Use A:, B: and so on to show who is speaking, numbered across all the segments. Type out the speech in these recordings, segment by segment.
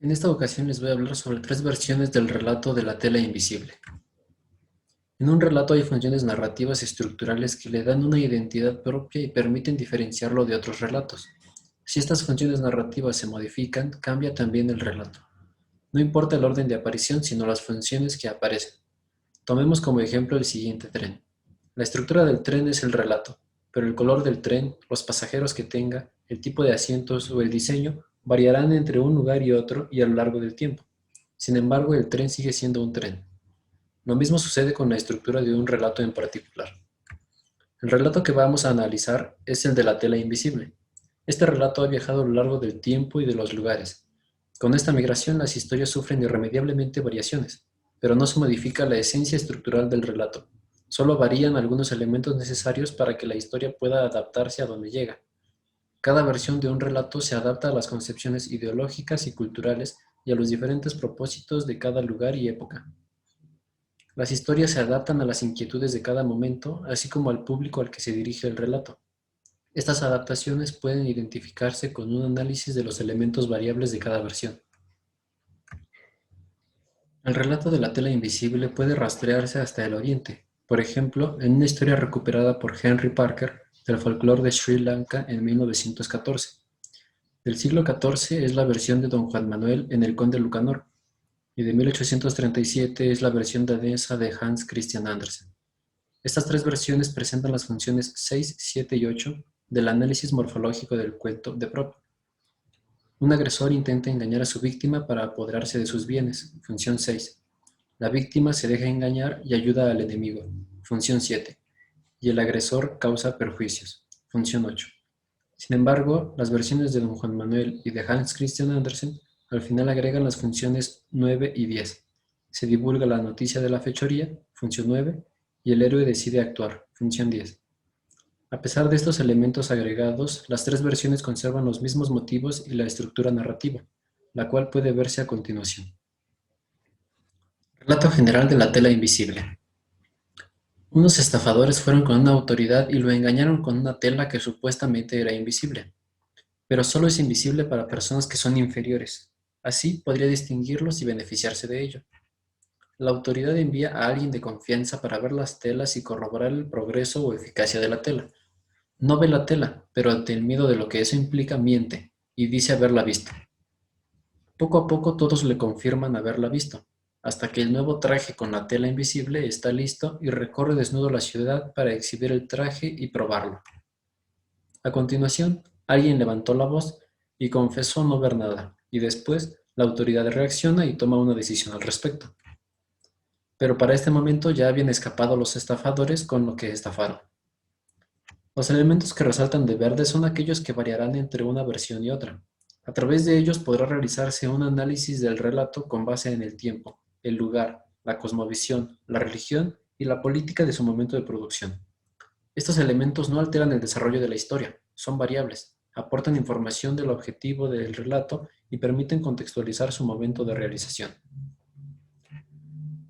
A: En esta ocasión les voy a hablar sobre tres versiones del relato de la tela invisible. En un relato hay funciones narrativas y estructurales que le dan una identidad propia y permiten diferenciarlo de otros relatos. Si estas funciones narrativas se modifican, cambia también el relato. No importa el orden de aparición, sino las funciones que aparecen. Tomemos como ejemplo el siguiente tren. La estructura del tren es el relato, pero el color del tren, los pasajeros que tenga, el tipo de asientos o el diseño variarán entre un lugar y otro y a lo largo del tiempo. Sin embargo, el tren sigue siendo un tren. Lo mismo sucede con la estructura de un relato en particular. El relato que vamos a analizar es el de la tela invisible. Este relato ha viajado a lo largo del tiempo y de los lugares. Con esta migración las historias sufren irremediablemente variaciones, pero no se modifica la esencia estructural del relato. Solo varían algunos elementos necesarios para que la historia pueda adaptarse a donde llega. Cada versión de un relato se adapta a las concepciones ideológicas y culturales y a los diferentes propósitos de cada lugar y época. Las historias se adaptan a las inquietudes de cada momento, así como al público al que se dirige el relato. Estas adaptaciones pueden identificarse con un análisis de los elementos variables de cada versión. El relato de la tela invisible puede rastrearse hasta el Oriente, por ejemplo, en una historia recuperada por Henry Parker del folclore de Sri Lanka en 1914. Del siglo XIV es la versión de Don Juan Manuel en El Conde Lucanor, y de 1837 es la versión danesa de Hans Christian Andersen. Estas tres versiones presentan las funciones 6, 7 y 8 del análisis morfológico del cuento de Propp. Un agresor intenta engañar a su víctima para apoderarse de sus bienes, función 6. La víctima se deja engañar y ayuda al enemigo, función 7. Y el agresor causa perjuicios, función 8. Sin embargo, las versiones de Don Juan Manuel y de Hans Christian Andersen al final agregan las funciones 9 y 10. Se divulga la noticia de la fechoría, función 9, y el héroe decide actuar, función 10. A pesar de estos elementos agregados, las tres versiones conservan los mismos motivos y la estructura narrativa, la cual puede verse a continuación. Relato general de la tela invisible. Unos estafadores fueron con una autoridad y lo engañaron con una tela que supuestamente era invisible, pero solo es invisible para personas que son inferiores. Así podría distinguirlos y beneficiarse de ello. La autoridad envía a alguien de confianza para ver las telas y corroborar el progreso o eficacia de la tela. No ve la tela, pero ante el miedo de lo que eso implica miente y dice haberla visto. Poco a poco todos le confirman haberla visto, hasta que el nuevo traje con la tela invisible está listo y recorre desnudo la ciudad para exhibir el traje y probarlo. A continuación, alguien levantó la voz y confesó no ver nada, y después la autoridad reacciona y toma una decisión al respecto. Pero para este momento ya habían escapado los estafadores con lo que estafaron. Los elementos que resaltan de verde son aquellos que variarán entre una versión y otra. A través de ellos podrá realizarse un análisis del relato con base en el tiempo, el lugar, la cosmovisión, la religión y la política de su momento de producción. Estos elementos no alteran el desarrollo de la historia, son variables, aportan información del objetivo del relato y permiten contextualizar su momento de realización.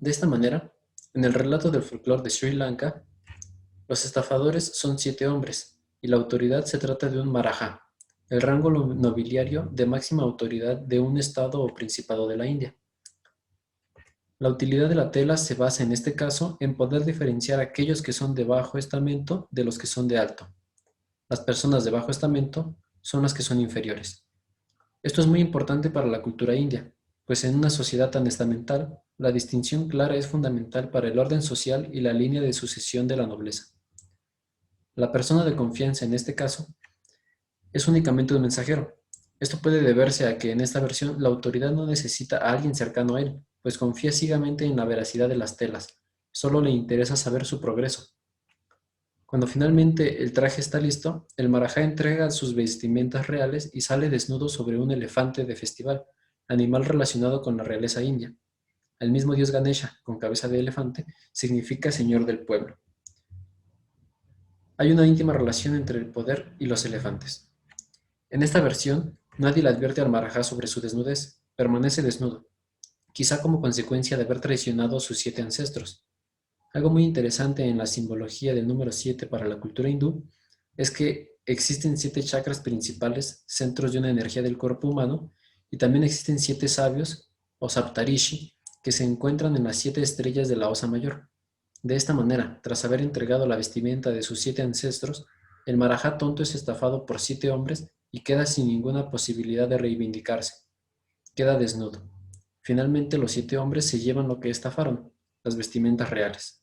A: De esta manera, en el relato del folclore de Sri Lanka, los estafadores son 7 hombres, y la autoridad se trata de un Maharaja, el rango nobiliario de máxima autoridad de un estado o principado de la India. La utilidad de la tela se basa en este caso en poder diferenciar aquellos que son de bajo estamento de los que son de alto. Las personas de bajo estamento son las que son inferiores. Esto es muy importante para la cultura india, pues en una sociedad tan estamental, la distinción clara es fundamental para el orden social y la línea de sucesión de la nobleza. La persona de confianza en este caso es únicamente un mensajero. Esto puede deberse a que en esta versión la autoridad no necesita a alguien cercano a él, pues confía ciegamente en la veracidad de las telas, solo le interesa saber su progreso. Cuando finalmente el traje está listo, el Maharaja entrega sus vestimentas reales y sale desnudo sobre un elefante de festival, animal relacionado con la realeza india. El mismo dios Ganesha, con cabeza de elefante, significa señor del pueblo. Hay una íntima relación entre el poder y los elefantes. En esta versión, nadie le advierte al Maharaja sobre su desnudez, permanece desnudo, quizá como consecuencia de haber traicionado a sus 7 ancestros. Algo muy interesante en la simbología del número 7 para la cultura hindú es que existen 7 chakras principales, centros de una energía del cuerpo humano, Y también existen 7 sabios, o Saptarishi, que se encuentran en las 7 estrellas de la Osa Mayor. De esta manera, tras haber entregado la vestimenta de sus 7 ancestros, el Marajá tonto es estafado por 7 hombres y queda sin ninguna posibilidad de reivindicarse. Queda desnudo. Finalmente los 7 hombres se llevan lo que estafaron, las vestimentas reales.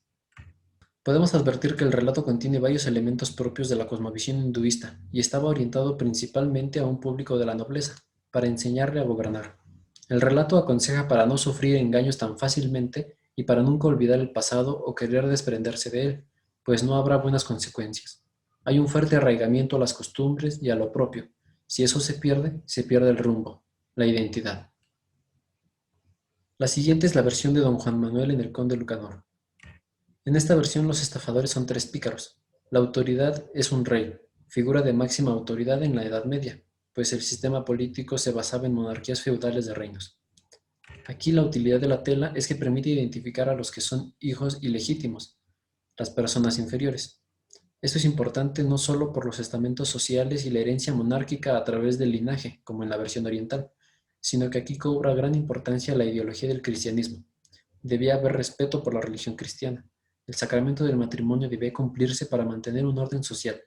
A: Podemos advertir que el relato contiene varios elementos propios de la cosmovisión hinduista y estaba orientado principalmente a un público de la nobleza, para enseñarle a gobernar. El relato aconseja para no sufrir engaños tan fácilmente y para nunca olvidar el pasado o querer desprenderse de él, pues no habrá buenas consecuencias. Hay un fuerte arraigamiento a las costumbres y a lo propio. Si eso se pierde el rumbo, la identidad. La siguiente es la versión de don Juan Manuel en El Conde Lucanor. En esta versión los estafadores son 3 pícaros. La autoridad es un rey, figura de máxima autoridad en la Edad Media, pues el sistema político se basaba en monarquías feudales de reinos. Aquí la utilidad de la tela es que permite identificar a los que son hijos ilegítimos, las personas inferiores. Esto es importante no solo por los estamentos sociales y la herencia monárquica a través del linaje, como en la versión oriental, sino que aquí cobra gran importancia la ideología del cristianismo. Debía haber respeto por la religión cristiana. El sacramento del matrimonio debía cumplirse para mantener un orden social,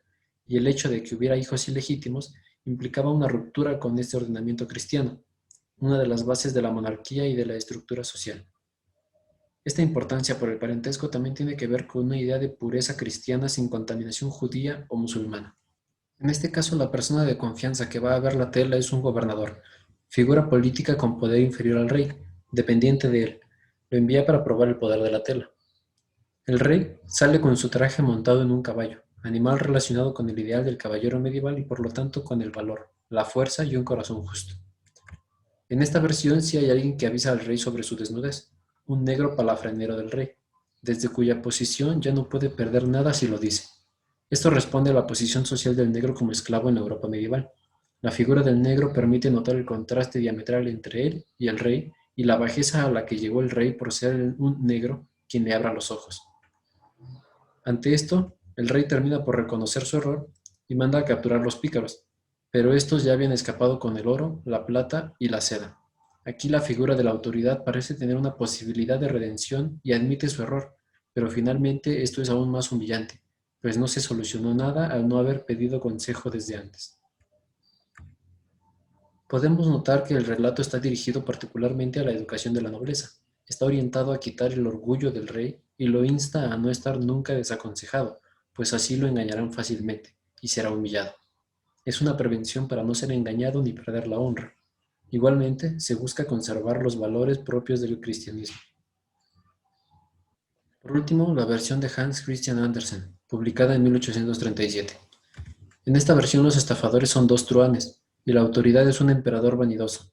A: y el hecho de que hubiera hijos ilegítimos implicaba una ruptura con este ordenamiento cristiano, una de las bases de la monarquía y de la estructura social. Esta importancia por el parentesco también tiene que ver con una idea de pureza cristiana sin contaminación judía o musulmana. En este caso, la persona de confianza que va a ver la tela es un gobernador, figura política con poder inferior al rey, dependiente de él. Lo envía para probar el poder de la tela. El rey sale con su traje montado en un caballo, animal relacionado con el ideal del caballero medieval y por lo tanto con el valor, la fuerza y un corazón justo. En esta versión sí hay alguien que avisa al rey sobre su desnudez, un negro palafrenero del rey, desde cuya posición ya no puede perder nada si lo dice. Esto responde a la posición social del negro como esclavo en la Europa medieval. La figura del negro permite notar el contraste diametral entre él y el rey y la bajeza a la que llegó el rey por ser un negro quien le abra los ojos. Ante esto, el rey termina por reconocer su error y manda a capturar los pícaros, pero estos ya habían escapado con el oro, la plata y la seda. Aquí la figura de la autoridad parece tener una posibilidad de redención y admite su error, pero finalmente esto es aún más humillante, pues no se solucionó nada al no haber pedido consejo desde antes. Podemos notar que el relato está dirigido particularmente a la educación de la nobleza. Está orientado a quitar el orgullo del rey y lo insta a no estar nunca desaconsejado, pues así lo engañarán fácilmente y será humillado. Es una prevención para no ser engañado ni perder la honra. Igualmente, se busca conservar los valores propios del cristianismo. Por último, la versión de Hans Christian Andersen, publicada en 1837. En esta versión los estafadores son 2 truhanes, y la autoridad es un emperador vanidoso.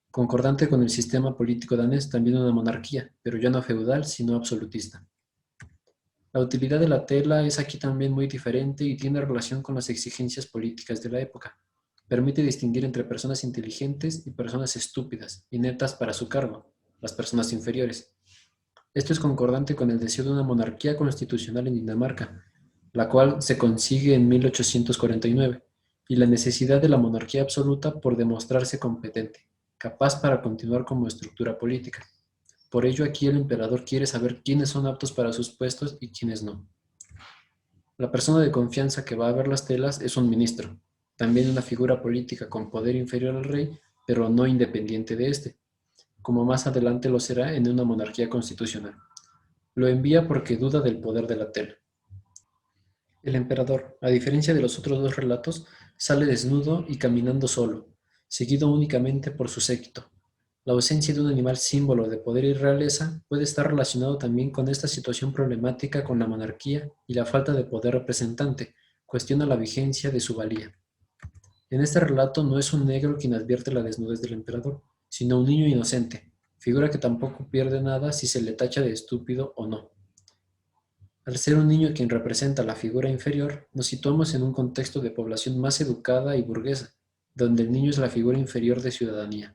A: Concordante con el sistema político danés, también una monarquía, pero ya no feudal, sino absolutista. La utilidad de la tela es aquí también muy diferente y tiene relación con las exigencias políticas de la época. Permite distinguir entre personas inteligentes y personas estúpidas, ineptas para su cargo, las personas inferiores. Esto es concordante con el deseo de una monarquía constitucional en Dinamarca, la cual se consigue en 1849, y la necesidad de la monarquía absoluta por demostrarse competente, capaz para continuar como estructura política. Por ello aquí el emperador quiere saber quiénes son aptos para sus puestos y quiénes no. La persona de confianza que va a ver las telas es un ministro, también una figura política con poder inferior al rey, pero no independiente de éste, como más adelante lo será en una monarquía constitucional. Lo envía porque duda del poder de la tela. El emperador, a diferencia de los otros 2 relatos, sale desnudo y caminando solo, seguido únicamente por su séquito. La ausencia de un animal símbolo de poder y realeza puede estar relacionado también con esta situación problemática con la monarquía y la falta de poder representante, cuestiona la vigencia de su valía. En este relato no es un negro quien advierte la desnudez del emperador, sino un niño inocente, figura que tampoco pierde nada si se le tacha de estúpido o no. Al ser un niño quien representa la figura inferior, nos situamos en un contexto de población más educada y burguesa, donde el niño es la figura inferior de ciudadanía.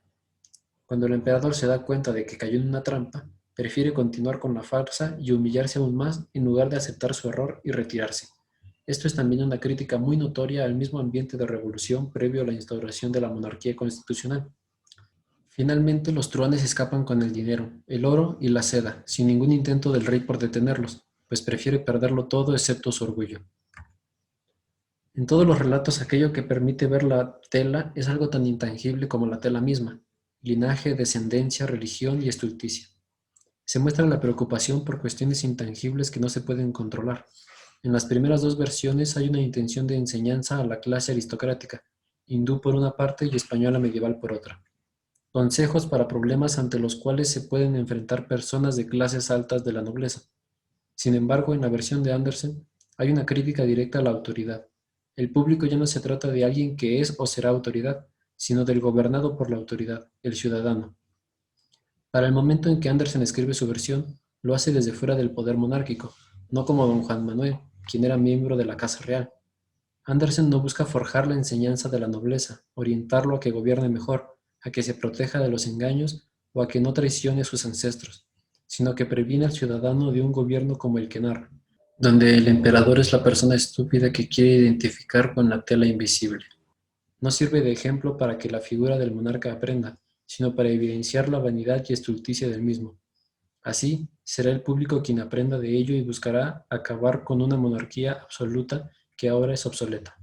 A: Cuando el emperador se da cuenta de que cayó en una trampa, prefiere continuar con la farsa y humillarse aún más en lugar de aceptar su error y retirarse. Esto es también una crítica muy notoria al mismo ambiente de revolución previo a la instauración de la monarquía constitucional. Finalmente, los truhanes escapan con el dinero, el oro y la seda, sin ningún intento del rey por detenerlos, pues prefiere perderlo todo excepto su orgullo. En todos los relatos, aquello que permite ver la tela es algo tan intangible como la tela misma: linaje, descendencia, religión y estulticia. Se muestra la preocupación por cuestiones intangibles que no se pueden controlar. En las primeras dos versiones hay una intención de enseñanza a la clase aristocrática, hindú por una parte y española medieval por otra. Consejos para problemas ante los cuales se pueden enfrentar personas de clases altas de la nobleza. Sin embargo, en la versión de Andersen hay una crítica directa a la autoridad. El público ya no se trata de alguien que es o será autoridad, sino del gobernado por la autoridad, el ciudadano. Para el momento en que Andersen escribe su versión, lo hace desde fuera del poder monárquico, no como don Juan Manuel, quien era miembro de la Casa Real. Andersen no busca forjar la enseñanza de la nobleza, orientarlo a que gobierne mejor, a que se proteja de los engaños o a que no traicione a sus ancestros, sino que previene al ciudadano de un gobierno como el que narra, donde el emperador es la persona estúpida que quiere identificar con la tela invisible. No sirve de ejemplo para que la figura del monarca aprenda, sino para evidenciar la vanidad y estulticia del mismo. Así, será el público quien aprenda de ello y buscará acabar con una monarquía absoluta que ahora es obsoleta.